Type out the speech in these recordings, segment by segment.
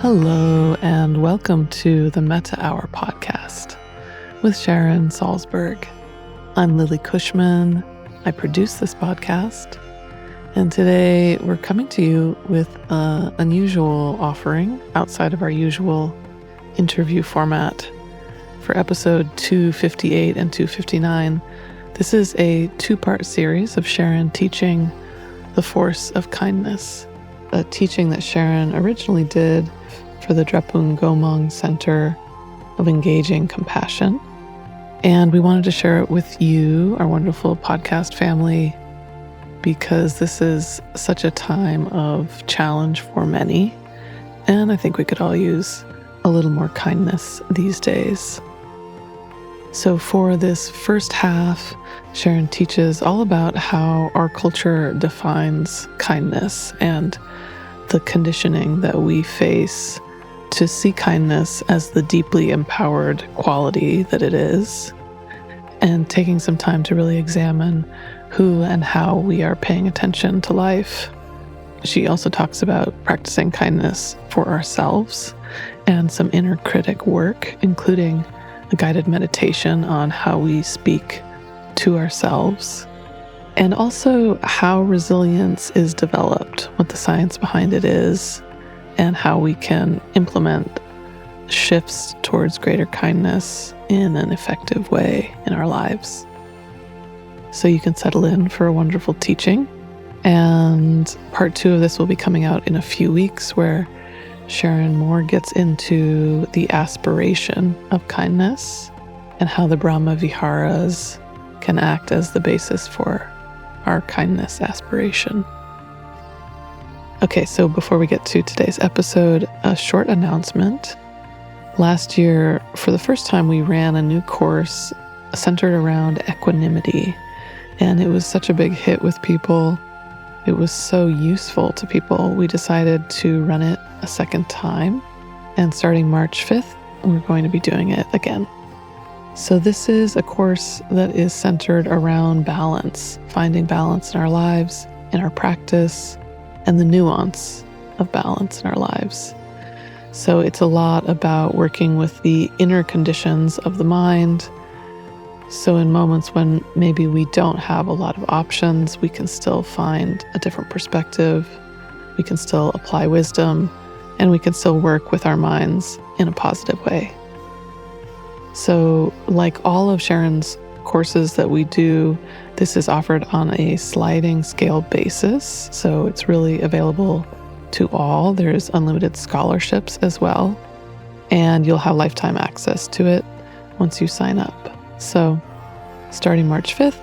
Hello, and welcome to the Metta Hour podcast with Sharon Salzberg. I'm Lily Cushman. I produce this podcast, and today we're coming to you with an unusual offering outside of our usual interview format for episode 258 and 259. This is a two-part series of Sharon teaching the force of kindness, a teaching that Sharon originally did for the Drepung Gomang Center of Engaging Compassion. And we wanted to share it with you, our wonderful podcast family, because this is such a time of challenge for many. And I think we could all use a little more kindness these days. So for this first half, Sharon teaches all about how our culture defines kindness and the conditioning that we face to see kindness as the deeply empowered quality that it is, and taking some time to really examine who and how we are paying attention to life. She also talks about practicing kindness for ourselves and some inner critic work, including a guided meditation on how we speak to ourselves, and also how resilience is developed, what the science behind it is, and how we can implement shifts towards greater kindness in an effective way in our lives. So you can settle in for a wonderful teaching. And part 2 of this will be coming out in a few weeks, where Sharon more gets into the aspiration of kindness and how the Brahma Viharas can act as the basis for our kindness aspiration. Okay, so before we get to today's episode, a short announcement. Last year, for the first time, we ran a new course centered around equanimity, and it was such a big hit with people. It was so useful to people. We decided to run it a second time, and starting March 5th, we're going to be doing it again. So this is a course that is centered around balance, finding balance in our lives, in our practice, and the nuance of balance in our lives. So it's a lot about working with the inner conditions of the mind. So in moments when maybe we don't have a lot of options, we can still find a different perspective, we can still apply wisdom, and we can still work with our minds in a positive way. So like all of Sharon's courses that we do, this is offered on a sliding scale basis. So it's really available to all. There's unlimited scholarships as well, and you'll have lifetime access to it once you sign up. So starting March 5th,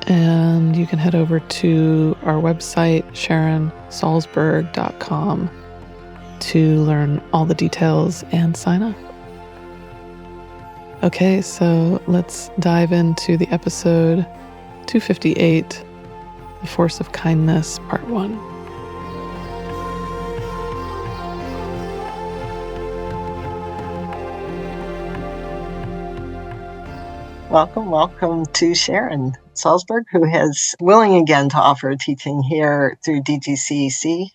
and you can head over to our website, sharonsalzberg.com, to learn all the details and sign up. Okay, so let's dive into the episode 258, The Force of Kindness, Part 1. Welcome to Sharon Salzberg, who is willing again to offer a teaching here through DGCC.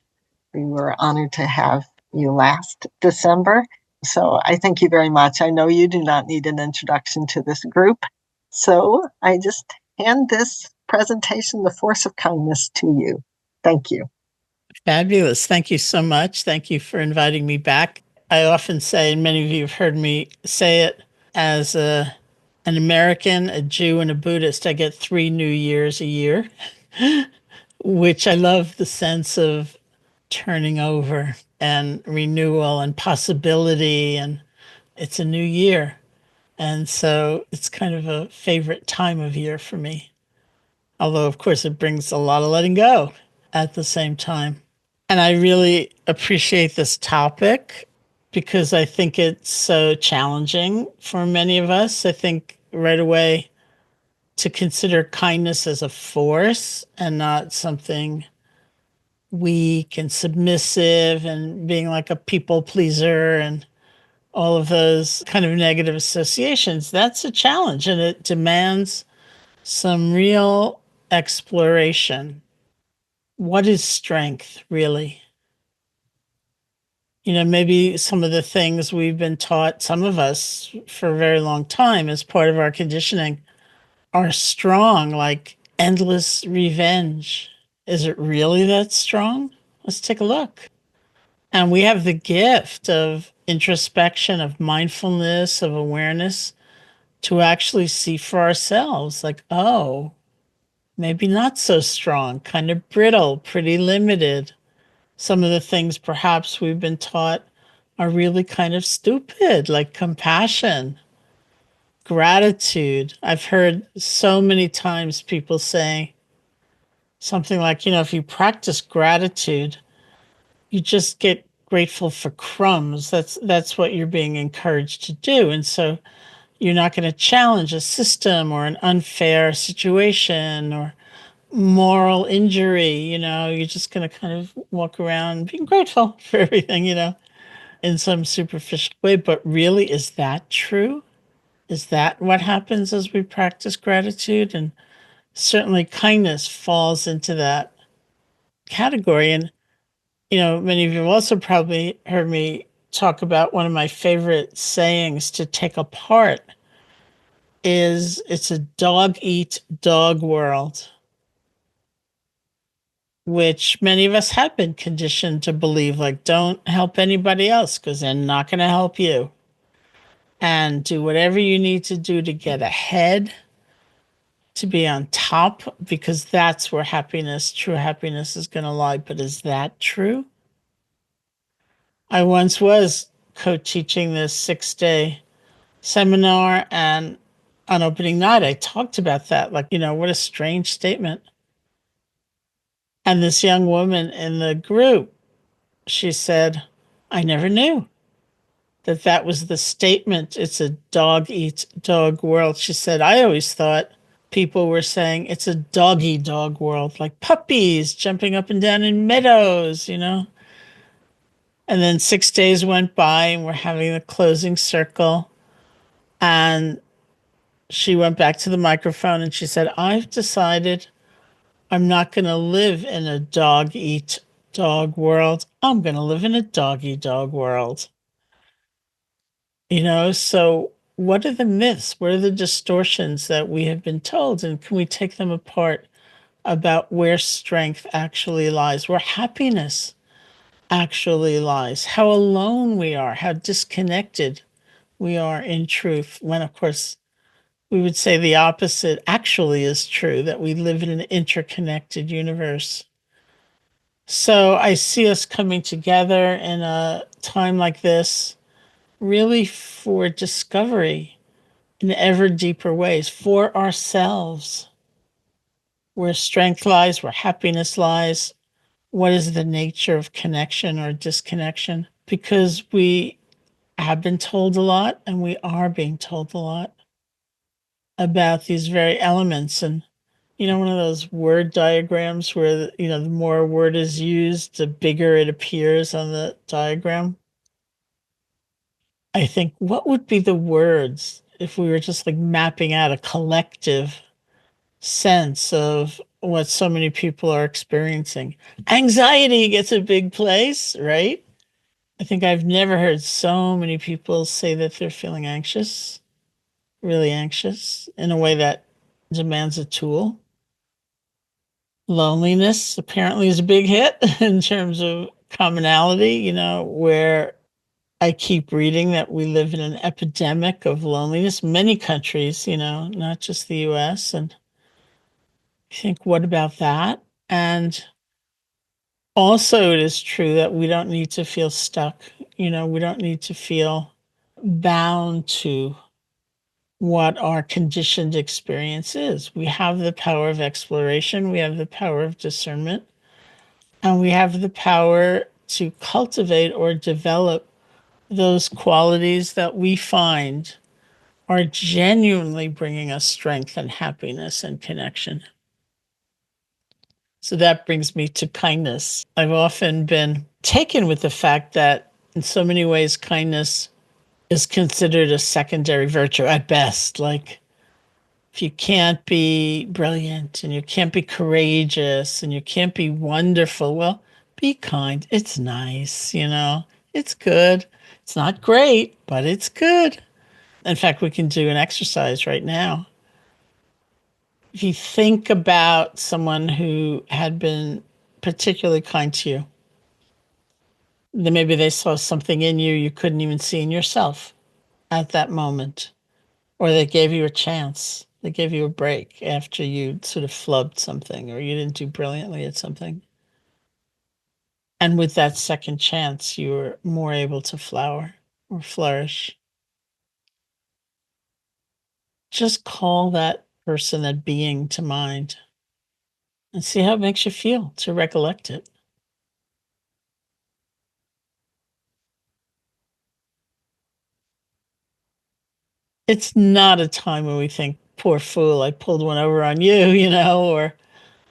We were honored to have you last December. So I thank you very much. I know you do not need an introduction to this group. So I just hand this presentation, The Force of Kindness, to you. Thank you. Fabulous. Thank you so much. Thank you for inviting me back. I often say, and many of you have heard me say it, as an American, a Jew, and a Buddhist, I get 3 New Years a year, which I love the sense of turning over and renewal and possibility, and it's a new year. And so it's kind of a favorite time of year for me. Although, of course, it brings a lot of letting go at the same time. And I really appreciate this topic because I think it's so challenging for many of us. I think right away to consider kindness as a force and not something weak and submissive and being like a people pleaser and all of those kind of negative associations, that's a challenge, and it demands some real exploration. What is strength, really? Maybe some of the things we've been taught, some of us for a very long time as part of our conditioning, are strong, like endless revenge. Is it really that strong? Let's take a look. And we have the gift of introspection, of mindfulness, of awareness to actually see for ourselves, like, oh, maybe not so strong, kind of brittle, pretty limited. Some of the things perhaps we've been taught are really kind of stupid, like compassion, gratitude. I've heard so many times people say something like, if you practice gratitude, you just get grateful for crumbs. That's what you're being encouraged to do. And so you're not going to challenge a system or an unfair situation or moral injury. You're just going to kind of walk around being grateful for everything, in some superficial way. But really, is that true? Is that what happens as we practice gratitude? And certainly kindness falls into that category. And, many of you have also probably heard me talk about one of my favorite sayings to take apart is it's a dog eat dog world, which many of us have been conditioned to believe, like, don't help anybody else because they're not going to help you. And do whatever you need to do to get ahead, to be on top, because that's where true happiness is going to lie. But is that true? I once was co-teaching this 6-day seminar, and on opening night, I talked about that. Like, what a strange statement. And this young woman in the group, she said, I never knew that was the statement. It's a dog eat dog world. She said, I always thought people were saying it's a doggy dog world, like puppies jumping up and down in meadows. And then 6 days went by and we're having the closing circle. And she went back to the microphone and she said, I've decided I'm not going to live in a dog eat dog world. I'm going to live in a doggy dog world. So what are the myths? What are the distortions that we have been told? And can we take them apart about where strength actually lies, where happiness actually lies, how alone we are, how disconnected we are in truth, when, of course, we would say the opposite actually is true, that we live in an interconnected universe. So I see us coming together in a time like this, really for discovery in ever deeper ways for ourselves, where strength lies, where happiness lies. What is the nature of connection or disconnection? Because we have been told a lot and we are being told a lot about these very elements. And, one of those word diagrams where, the more a word is used, the bigger it appears on the diagram. I think, what would be the words if we were just like mapping out a collective sense of what so many people are experiencing? Anxiety gets a big place, right? I think I've never heard so many people say that they're feeling anxious, really anxious, in a way that demands a tool. Loneliness apparently is a big hit in terms of commonality, where I keep reading that we live in an epidemic of loneliness, many countries, not just the US. And I think, what about that? And also, it is true that we don't need to feel stuck. We don't need to feel bound to what our conditioned experience is. We have the power of exploration, we have the power of discernment, and we have the power to cultivate or develop those qualities that we find are genuinely bringing us strength and happiness and connection. So that brings me to kindness. I've often been taken with the fact that in so many ways, kindness is considered a secondary virtue at best. Like, if you can't be brilliant and you can't be courageous and you can't be wonderful, well, be kind. It's nice, It's good. It's not great, but it's good. In fact, we can do an exercise right now. If you think about someone who had been particularly kind to you, then maybe they saw something in you couldn't even see in yourself at that moment, or they gave you a chance. They gave you a break after you sort of flubbed something or you didn't do brilliantly at something. And with that second chance, you were more able to flower or flourish. Just call that person, that being to mind and see how it makes you feel to recollect it. It's not a time when we think, poor fool, I pulled one over on you, or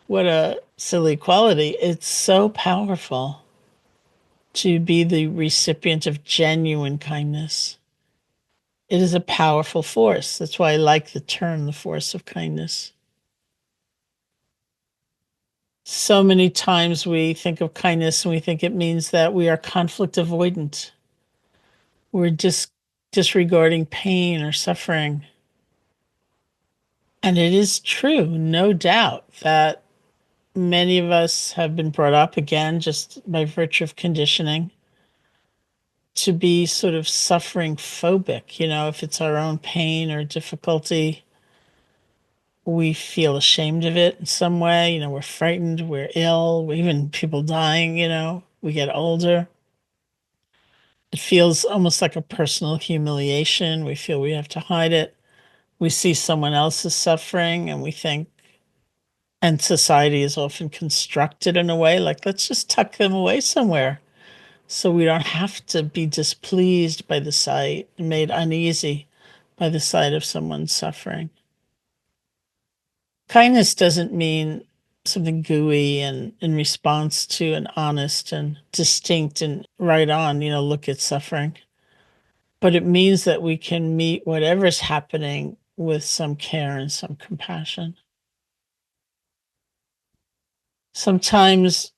what a silly quality. It's so powerful to be the recipient of genuine kindness. It is a powerful force. That's why I like the term, the force of kindness. So many times we think of kindness and we think it means that we are conflict avoidant. We're disregarding pain or suffering. And it is true, no doubt, that many of us have been brought up, again, just by virtue of conditioning, to be sort of suffering phobic. If it's our own pain or difficulty, we feel ashamed of it in some way. We're frightened, we're ill, even people dying, we get older. It feels almost like a personal humiliation. We feel we have to hide it. We see someone else's suffering and we think, and society is often constructed in a way like, let's just tuck them away somewhere so we don't have to be displeased by the sight and made uneasy by the sight of someone suffering. Kindness doesn't mean something gooey and in response to an honest and distinct and right on, look at suffering. But it means that we can meet whatever's happening with some care and some compassion. Sometimes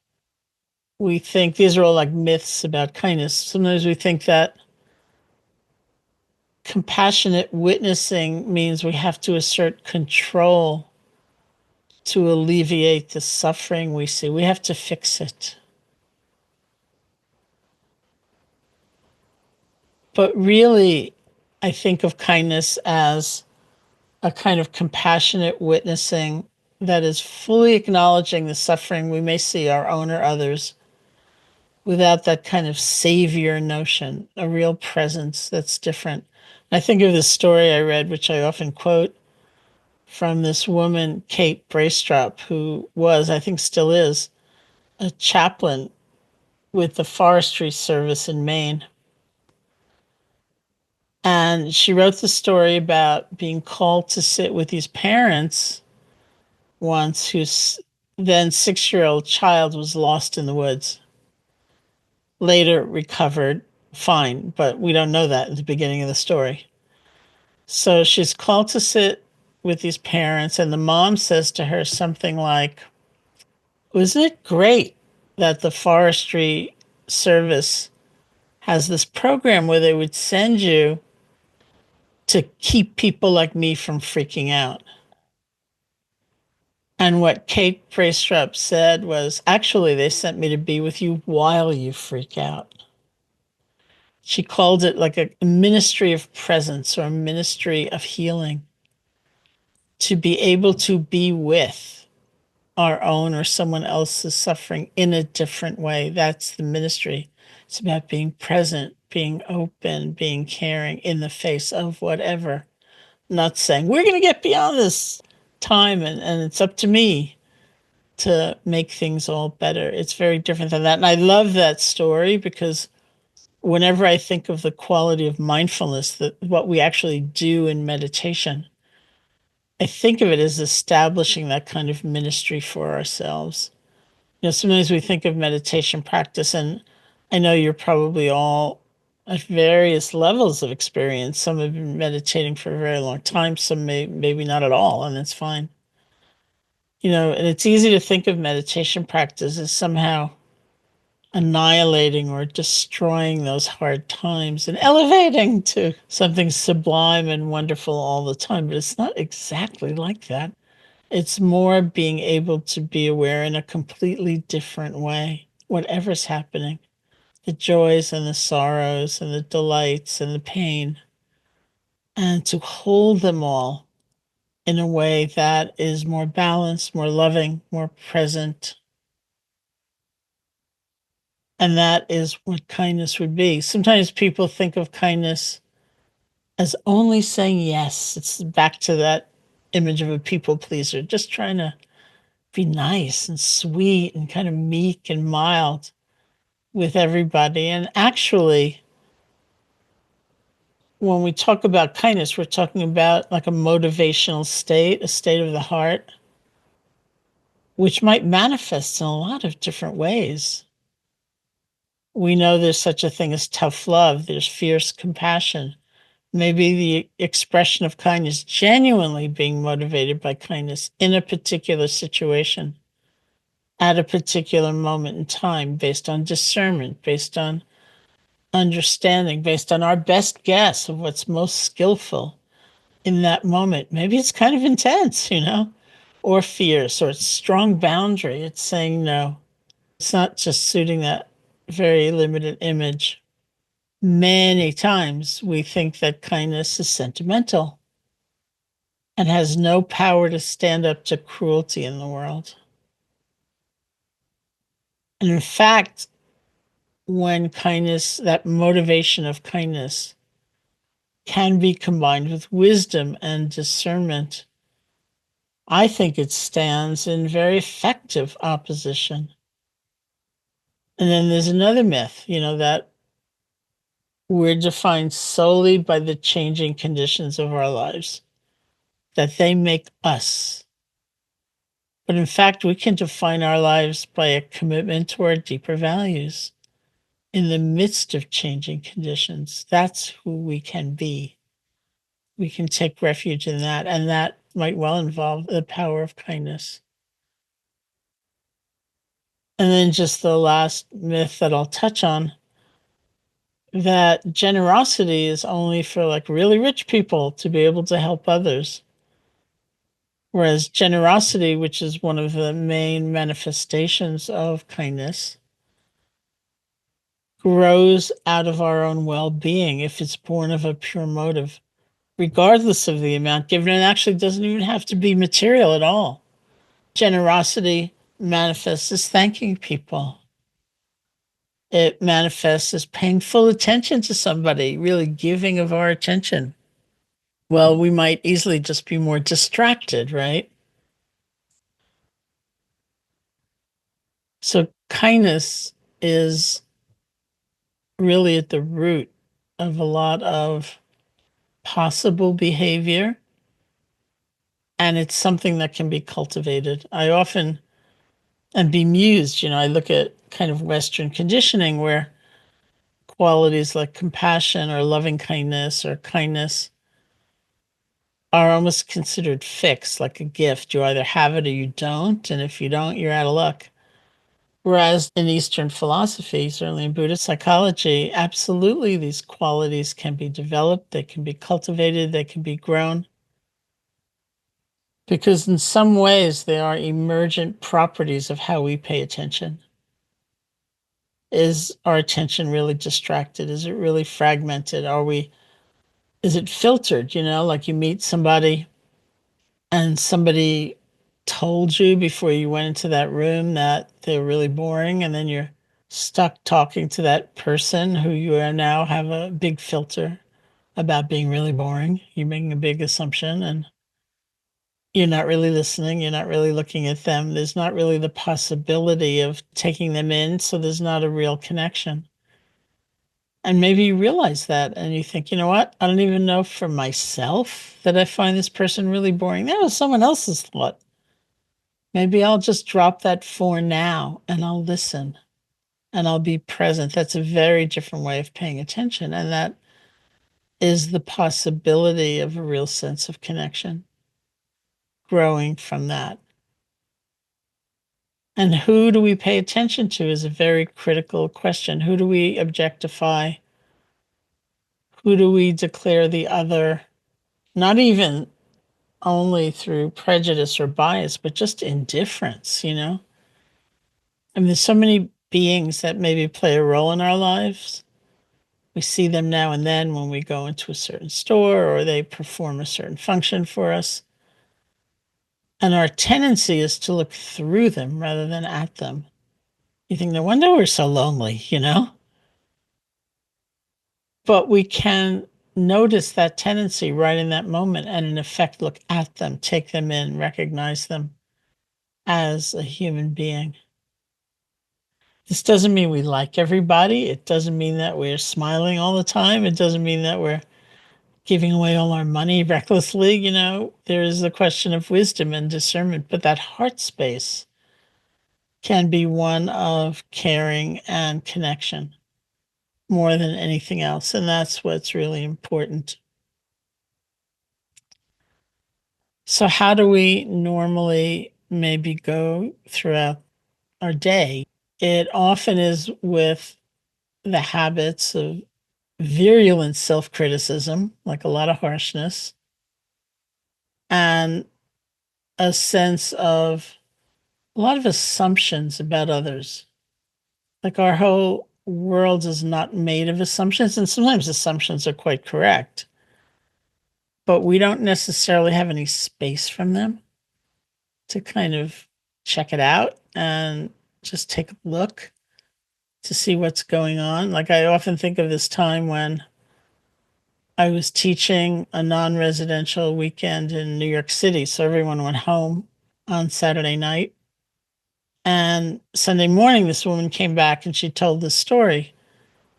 we think these are all like myths about kindness. Sometimes we think that compassionate witnessing means we have to assert control to alleviate the suffering we see. We have to fix it. But really, I think of kindness as a kind of compassionate witnessing that is fully acknowledging the suffering we may see, our own or others, without that kind of savior notion, a real presence that's different. I think of this story I read, which I often quote, from this woman, Kate Braestrup, who was, I think still is, a chaplain with the Forestry Service in Maine. And she wrote the story about being called to sit with these parents once whose then 6-year-old child was lost in the woods. Later recovered fine, but we don't know that at the beginning of the story. So she's called to sit with these parents, and the mom says to her something like, "Wasn't it great that the Forestry Service has this program where they would send you to keep people like me from freaking out?" And what Kate Braestrup said was, actually, they sent me to be with you while you freak out. She called it like a ministry of presence or a ministry of healing, to be able to be with our own or someone else's suffering in a different way. That's the ministry. It's about being present, being open, being caring in the face of whatever. Not saying, we're going to get beyond this time and it's up to me to make things all better. It's very different than that. And I love that story because whenever I think of the quality of mindfulness, that what we actually do in meditation, I think of it as establishing that kind of ministry for ourselves. Sometimes we think of meditation practice, and I know you're probably all at various levels of experience. Some have been meditating for a very long time, some maybe not at all, and that's fine. And it's easy to think of meditation practice as somehow annihilating or destroying those hard times and elevating to something sublime and wonderful all the time. But it's not exactly like that. It's more being able to be aware in a completely different way, whatever's happening, the joys and the sorrows and the delights and the pain, and to hold them all in a way that is more balanced, more loving, more present. And that is what kindness would be. Sometimes people think of kindness as only saying yes. It's back to that image of a people pleaser, just trying to be nice and sweet and kind of meek and mild with everybody. And actually, when we talk about kindness, we're talking about like a motivational state, a state of the heart, which might manifest in a lot of different ways. We know there's such a thing as tough love, there's fierce compassion. Maybe the expression of kindness, genuinely being motivated by kindness in a particular situation, at a particular moment in time, based on discernment, based on understanding, based on our best guess of what's most skillful in that moment. Maybe it's kind of intense, or fierce, or it's strong boundary. It's saying no. It's not just suiting that very limited image. Many times we think that kindness is sentimental and has no power to stand up to cruelty in the world. And in fact, when kindness, that motivation of kindness, can be combined with wisdom and discernment, I think it stands in very effective opposition. And then there's another myth, that we're defined solely by the changing conditions of our lives, that they make us. But in fact, we can define our lives by a commitment to our deeper values in the midst of changing conditions. That's who we can be. We can take refuge in that, and that might well involve the power of kindness. And then just the last myth that I'll touch on, that generosity is only for like really rich people to be able to help others. Whereas generosity, which is one of the main manifestations of kindness, grows out of our own well-being if it's born of a pure motive, regardless of the amount given. It actually doesn't even have to be material at all. Generosity manifests as thanking people. It manifests as paying full attention to somebody, really giving of our attention. Well, we might easily just be more distracted, right? So kindness is really at the root of a lot of possible behavior, and it's something that can be cultivated. I often am bemused, I look at kind of Western conditioning where qualities like compassion or loving kindness or kindness are almost considered fixed, like a gift. You either have it or you don't, and if you don't, you're out of luck. Whereas in Eastern philosophy, certainly in Buddhist psychology, absolutely these qualities can be developed, they can be cultivated, they can be grown. Because in some ways, they are emergent properties of how we pay attention. Is our attention really distracted? Is it really fragmented? Is it filtered? Like you meet somebody and somebody told you before you went into that room that they're really boring, and then you're stuck talking to that person who you are now have a big filter about being really boring. You're making a big assumption and you're not really listening. You're not really looking at them. There's not really the possibility of taking them in. So there's not a real connection. And maybe you realize that and you think, you know what? I don't even know for myself that I find this person really boring. That was someone else's thought. Maybe I'll just drop that for now and I'll listen and I'll be present. That's a very different way of paying attention. And that is the possibility of a real sense of connection growing from that. And who do we pay attention to is a very critical question. Who do we objectify? Who do we declare the other? Not even only through prejudice or bias, but just indifference, you know? I mean, there's so many beings that maybe play a role in our lives. We see them now and then when we go into a certain store or they perform a certain function for us. And our tendency is to look through them rather than at them. You think, no wonder we're so lonely, you know? But we can notice that tendency right in that moment and, in effect, look at them, take them in, recognize them as a human being. This doesn't mean we like everybody. It doesn't mean that we're smiling all the time. It doesn't mean that we're giving away all our money recklessly. You know, there is a question of wisdom and discernment, but that heart space can be one of caring and connection more than anything else. And that's what's really important. So, how do we normally maybe go throughout our day? It often is with the habits of virulent self criticism, like a lot of harshness, and a sense of a lot of assumptions about others. Like our whole world is not made of assumptions, and sometimes assumptions are quite correct, but we don't necessarily have any space from them to kind of check it out and just take a look to see what's going on. Like I often think of this time when I was teaching a non residential weekend in New York City. So everyone went home on Saturday night. And Sunday morning, this woman came back and she told this story.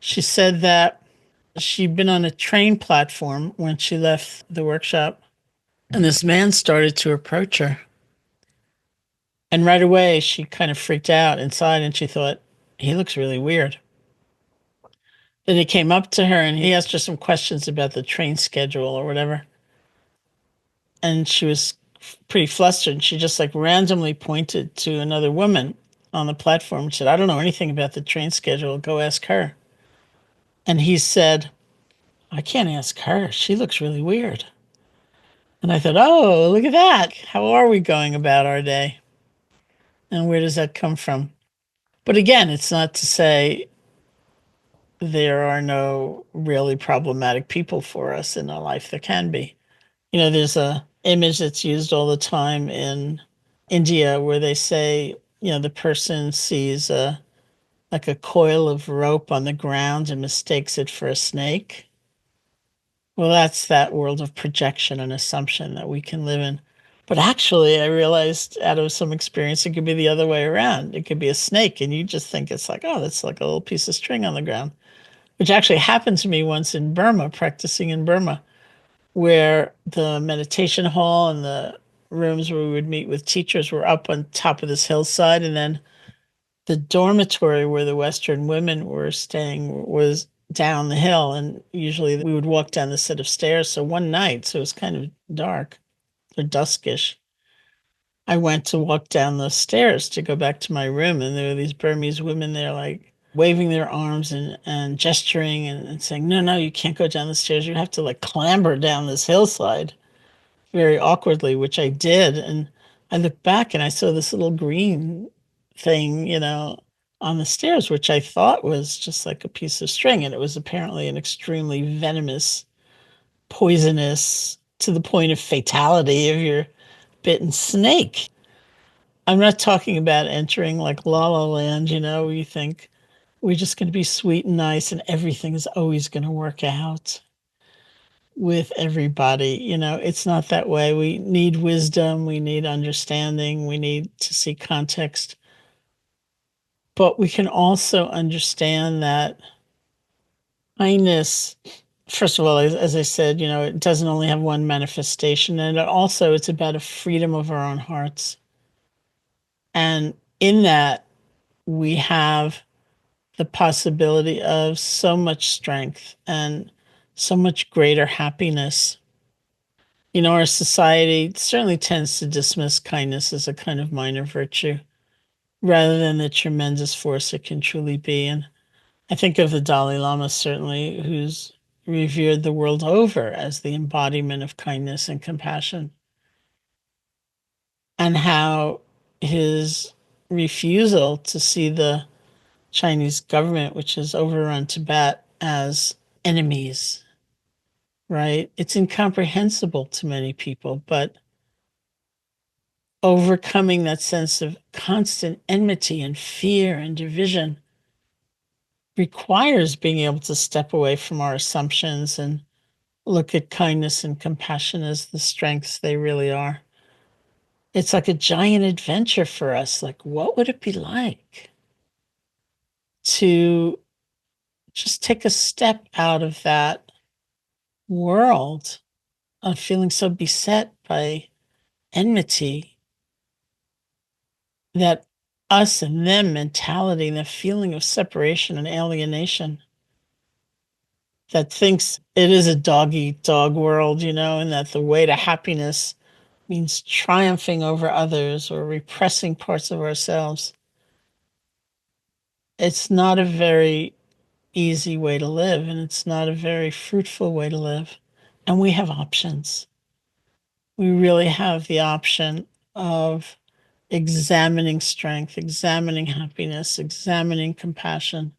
She said that she'd been on a train platform when she left the workshop, and this man started to approach her. And right away, she kind of freaked out inside and she thought, he looks really weird. Then he came up to her and he asked her some questions about the train schedule or whatever. And she was pretty flustered. She just like randomly pointed to another woman on the platform and said, I don't know anything about the train schedule. Go ask her. And he said, I can't ask her. She looks really weird. And I thought, oh, look at that. How are we going about our day? And where does that come from? But again, it's not to say there are no really problematic people for us in our life. There can be. You know, there's a image that's used all the time in India where they say, you know, the person sees like a coil of rope on the ground and mistakes it for a snake. Well, that's that world of projection and assumption that we can live in. But actually, I realized out of some experience, it could be the other way around. It could be a snake, and you just think it's like, oh, that's like a little piece of string on the ground, which actually happened to me once in Burma, practicing in Burma, where the meditation hall and the rooms where we would meet with teachers were up on top of this hillside. And then the dormitory where the Western women were staying was down the hill. And usually we would walk down the set of stairs. So one night, so it was kind of dark or duskish, I went to walk down the stairs to go back to my room. And there were these Burmese women there, like waving their arms and gesturing and saying, no, no, you can't go down the stairs. You have to like clamber down this hillside very awkwardly, which I did. And I looked back and I saw this little green thing, you know, on the stairs, which I thought was just like a piece of string. And it was apparently an extremely venomous, poisonous, to the point of fatality if you're bitten snake. I'm not talking about entering like La La Land, you know, where you think we're just going to be sweet and nice and everything is always going to work out with everybody. You know, it's not that way. We need wisdom, we need understanding, we need to see context. But we can also understand that kindness, first of all, as I said, you know, it doesn't only have one manifestation, and it also it's about a freedom of our own hearts. And in that, we have the possibility of so much strength and so much greater happiness. You know, our society certainly tends to dismiss kindness as a kind of minor virtue, rather than the tremendous force it can truly be. And I think of the Dalai Lama, certainly, who's revered the world over as the embodiment of kindness and compassion, and how his refusal to see the Chinese government, which has overrun Tibet, as enemies, right? It's incomprehensible to many people, but overcoming that sense of constant enmity and fear and division requires being able to step away from our assumptions and look at kindness and compassion as the strengths they really are. It's like a giant adventure for us. Like, what would it be like to just take a step out of that world of feeling so beset by enmity, that us and them mentality, the feeling of separation and alienation that thinks it is a dog eat dog world, and that the way to happiness means triumphing over others or repressing parts of ourselves. It's not a very easy way to live, and it's not a very fruitful way to live. And we have options. We really have the option of examining strength, examining happiness, examining compassion,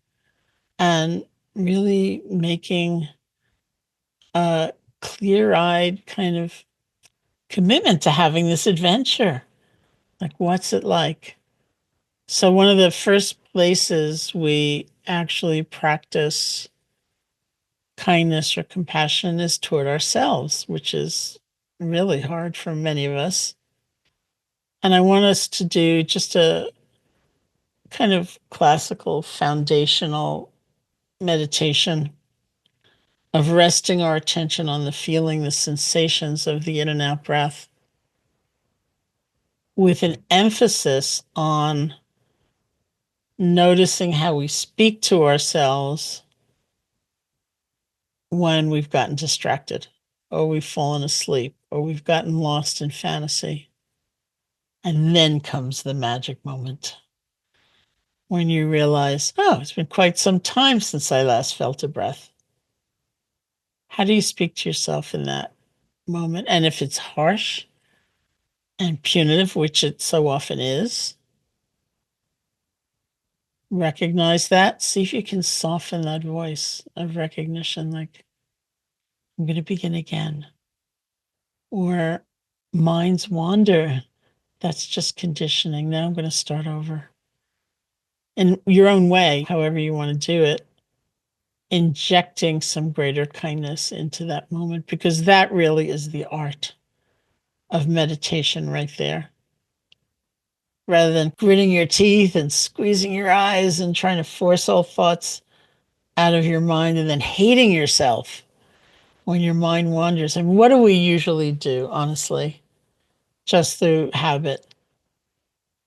and really making a clear eyed kind of commitment to having this adventure. Like, what's it like? So, one of the first places we actually practice kindness or compassion is toward ourselves, which is really hard for many of us. And I want us to do just a kind of classical foundational meditation of resting our attention on the feeling, the sensations of the in and out breath, with an emphasis on noticing how we speak to ourselves when we've gotten distracted, or we've fallen asleep, or we've gotten lost in fantasy. And then comes the magic moment when you realize, oh, it's been quite some time since I last felt a breath. How do you speak to yourself in that moment? And if it's harsh and punitive, which it so often is, recognize that. See if you can soften that voice of recognition, like, I'm going to begin again. Or minds wander. That's just conditioning. Now I'm going to start over. In your own way, however you want to do it, injecting some greater kindness into that moment, because that really is the art of meditation right there. Rather than gritting your teeth and squeezing your eyes and trying to force all thoughts out of your mind and then hating yourself when your mind wanders. And what do we usually do, honestly? Just through habit.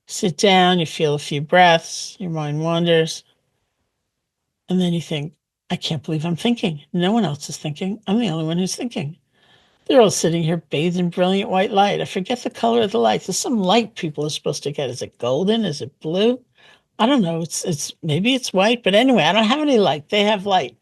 Sit down, you feel a few breaths, your mind wanders, and then you think, I can't believe I'm thinking. No one else is thinking. I'm the only one who's thinking. They're all sitting here bathed in brilliant white light. I forget the color of the light. There's some light people are supposed to get. Is it golden? Is it blue? I don't know. It's maybe it's white, but anyway, I don't have any light. They have light.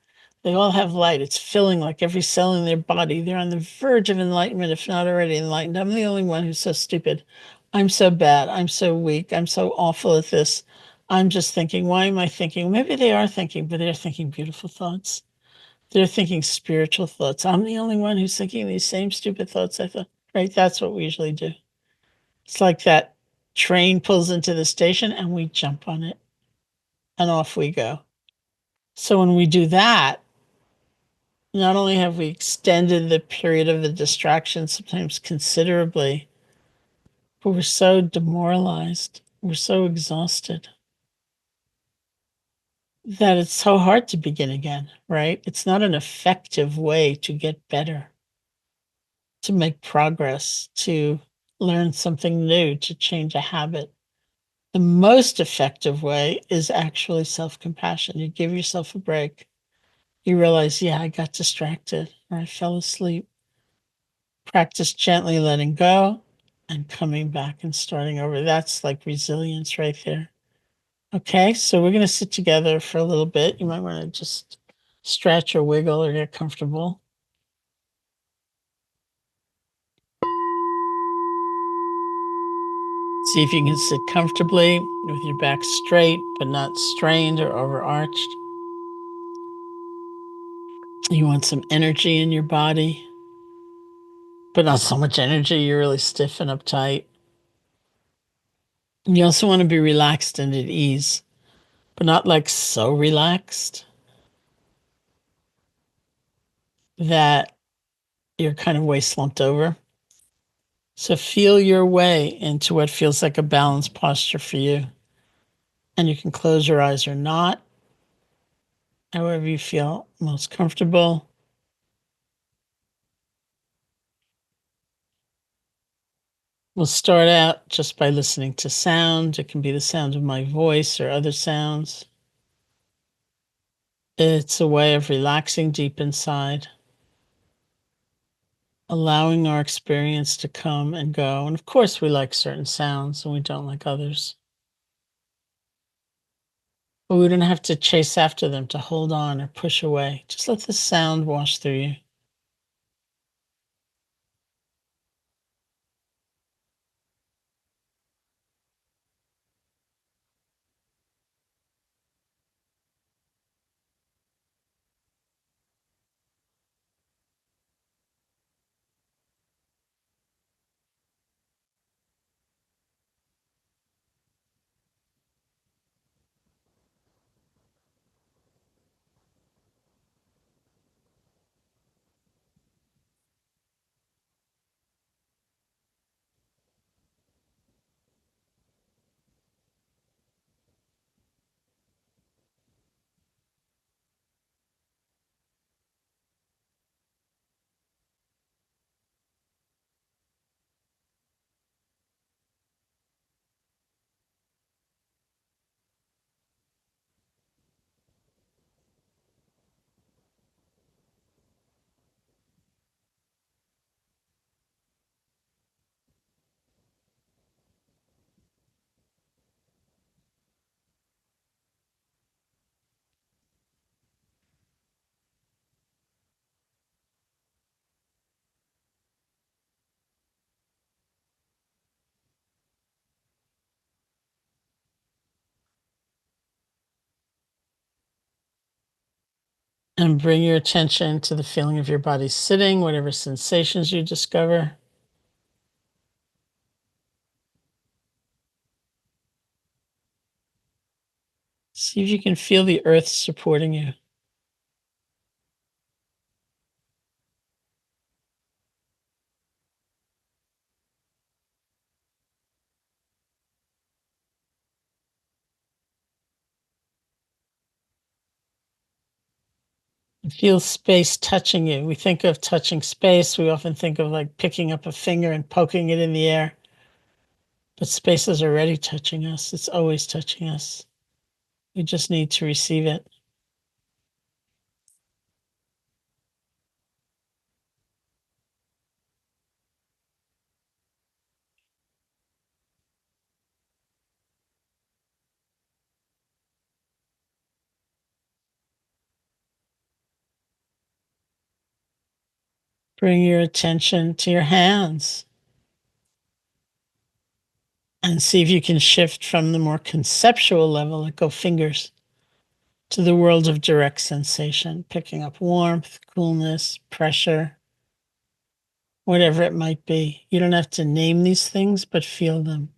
They all have light. It's filling like every cell in their body. They're on the verge of enlightenment, if not already enlightened. I'm the only one who's so stupid. I'm so bad. I'm so weak. I'm so awful at this. I'm just thinking, why am I thinking? Maybe they are thinking, but they're thinking beautiful thoughts. They're thinking spiritual thoughts. I'm the only one who's thinking these same stupid thoughts I thought, right? That's what we usually do. It's like that train pulls into the station and we jump on it and off we go. So when we do that, not only have we extended the period of the distraction sometimes considerably, but we're so demoralized, we're so exhausted that it's so hard to begin again, right? It's not an effective way to get better, to make progress, to learn something new, to change a habit. The most effective way is actually self-compassion. You give yourself a break. You realize, yeah, I got distracted or I fell asleep. Practice gently letting go and coming back and starting over. That's like resilience right there. Okay, so we're going to sit together for a little bit. You might want to just stretch or wiggle or get comfortable. See if you can sit comfortably with your back straight, but not strained or overarched. You want some energy in your body, but not so much energy you're really stiff and uptight. And you also want to be relaxed and at ease, but not like so relaxed that you're kind of way slumped over. So feel your way into what feels like a balanced posture for you. And you can close your eyes or not, however you feel most comfortable. We'll start out just by listening to sound. It can be the sound of my voice or other sounds. It's a way of relaxing deep inside, allowing our experience to come and go. And of course, we like certain sounds and we don't like others. But we don't have to chase after them to hold on or push away. Just let the sound wash through you. And bring your attention to the feeling of your body sitting, whatever sensations you discover. See if you can feel the earth supporting you. Feel space touching you. We think of touching space. We often think of like picking up a finger and poking it in the air. But space is already touching us. It's always touching us. We just need to receive it. Bring your attention to your hands and see if you can shift from the more conceptual level, like go fingers, to the world of direct sensation, picking up warmth, coolness, pressure, whatever it might be. You don't have to name these things, but feel them.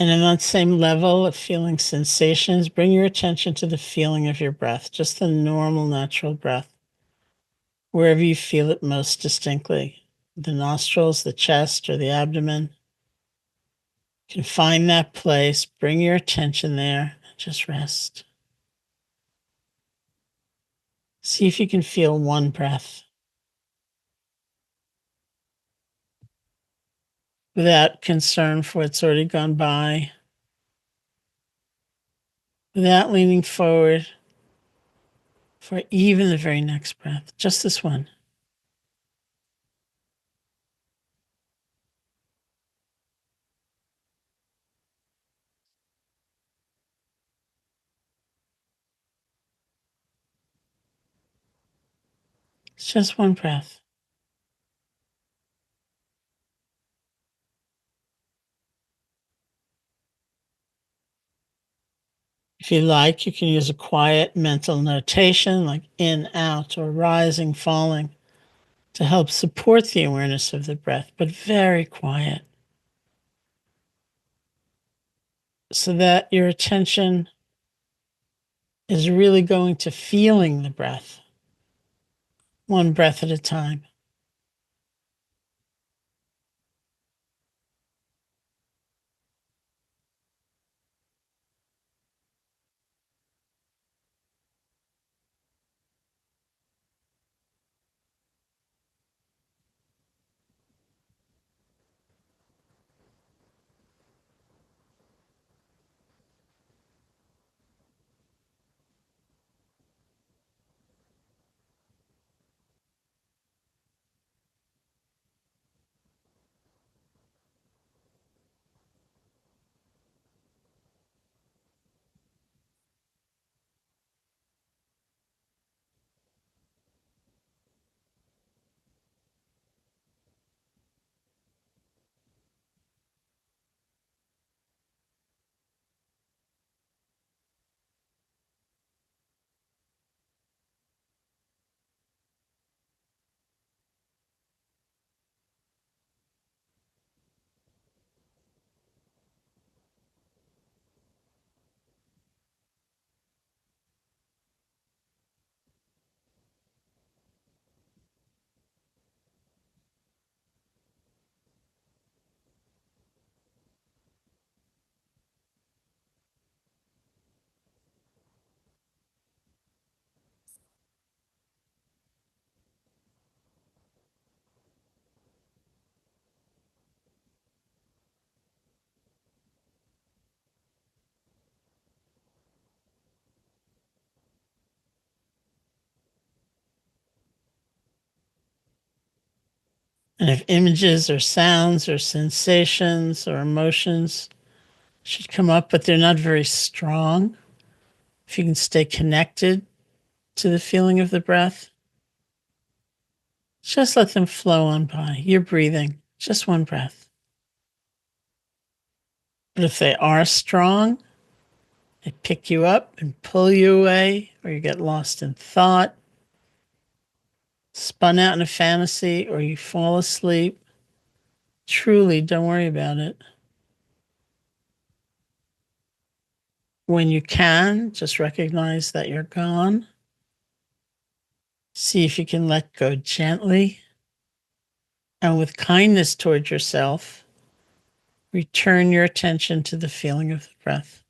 And in that same level of feeling sensations, bring your attention to the feeling of your breath, just the normal, natural breath, wherever you feel it most distinctly, the nostrils, the chest, or the abdomen. You can find that place, bring your attention there, and just rest. See if you can feel one breath without concern for what's already gone by, without leaning forward for even the very next breath, just this one. It's just one breath. If you like, you can use a quiet mental notation like in, out, or rising, falling to help support the awareness of the breath, but very quiet so that your attention is really going to feeling the breath, one breath at a time. And if images or sounds or sensations or emotions should come up, but they're not very strong, if you can stay connected to the feeling of the breath, just let them flow on by. You're breathing, just one breath. But if they are strong, they pick you up and pull you away, or you get lost in thought, spun out in a fantasy, or you fall asleep. Truly, don't worry about it. When you can, just recognize that you're gone. See if you can let go gently and with kindness toward yourself. Return your attention to the feeling of the breath.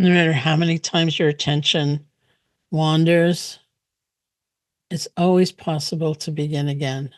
No matter how many times your attention wanders, it's always possible to begin again.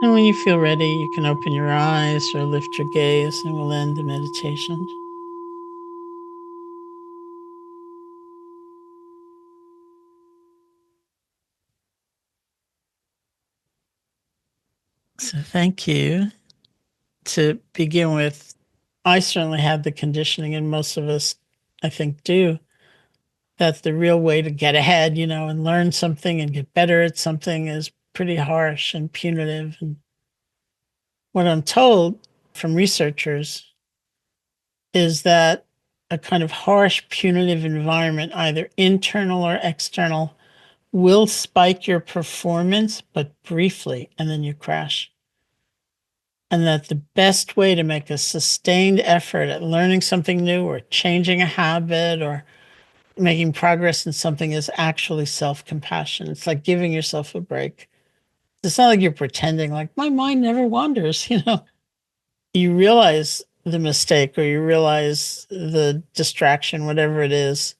And when you feel ready, you can open your eyes or lift your gaze, and we'll end the meditation. So thank you. To begin with, I certainly had the conditioning, and most of us, I think, do. That the real way to get ahead, and learn something and get better at something is pretty harsh and punitive. And what I'm told from researchers is that a kind of harsh, punitive environment, either internal or external, will spike your performance, but briefly, and then you crash. And that the best way to make a sustained effort at learning something new or changing a habit or making progress in something is actually self-compassion. It's like giving yourself a break. It's not like you're pretending like my mind never wanders, You realize the mistake or you realize the distraction, whatever it is.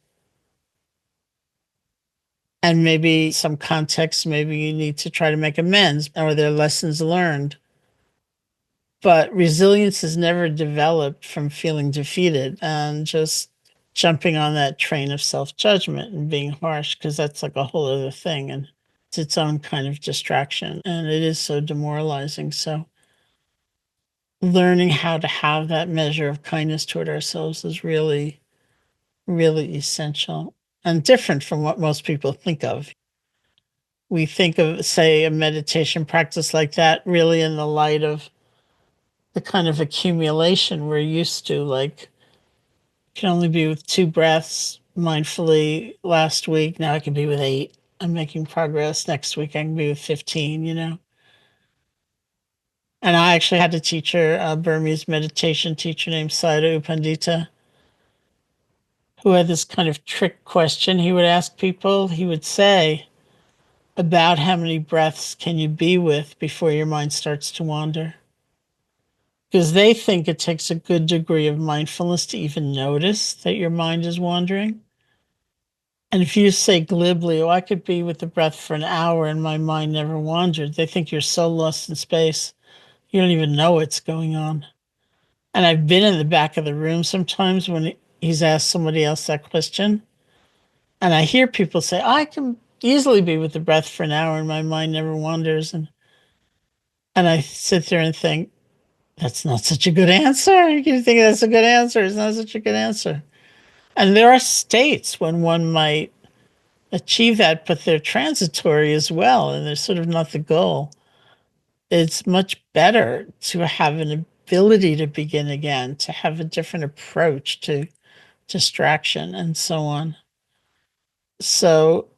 And maybe some context, maybe you need to try to make amends or there are lessons learned. But resilience is never developed from feeling defeated and just jumping on that train of self-judgment and being harsh, because that's like a whole other thing. And it's its own kind of distraction. And it is so demoralizing. So learning how to have that measure of kindness toward ourselves is really, really essential and different from what most people think of. We think of, say, a meditation practice like that really in the light of the kind of accumulation we're used to, like can only be with 2 breaths mindfully last week. Now I can be with 8. I'm making progress. Next week I can be with 15. And I actually had a teacher, a Burmese meditation teacher named Sayadaw U Pandita, who had this kind of trick question he would ask people. He would say, about how many breaths can you be with before your mind starts to wander? Because they think it takes a good degree of mindfulness to even notice that your mind is wandering. And if you say glibly, oh, I could be with the breath for an hour and my mind never wandered, they think you're so lost in space, you don't even know what's going on. And I've been in the back of the room sometimes when he's asked somebody else that question. And I hear people say, I can easily be with the breath for an hour and my mind never wanders. And I sit there and think, that's not such a good answer. You think that's a good answer. It's not such a good answer. And there are states when one might achieve that, but they're transitory as well. And they're sort of not the goal. It's much better to have an ability to begin again, to have a different approach to distraction and so on. So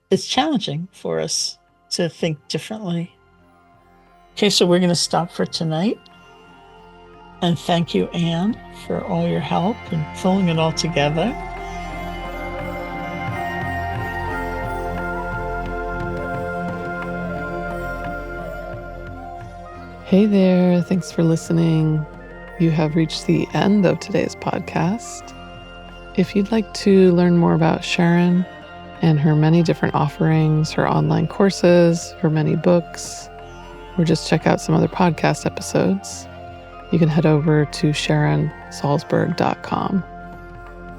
it's challenging for us to think differently. Okay, so we're going to stop for tonight. And thank you, Anne, for all your help in pulling it all together. Hey there, thanks for listening. You have reached the end of today's podcast. If you'd like to learn more about Sharon and her many different offerings, her online courses, her many books, or just check out some other podcast episodes, you can head over to SharonSalzberg.com.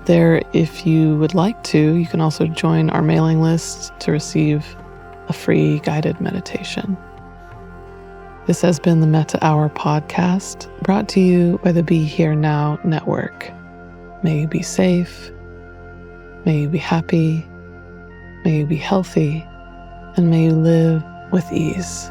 There, if you would like to, you can also join our mailing list to receive a free guided meditation. This has been the Metta Hour podcast, brought to you by the Be Here Now Network. May you be safe, may you be happy, may you be healthy, and may you live with ease.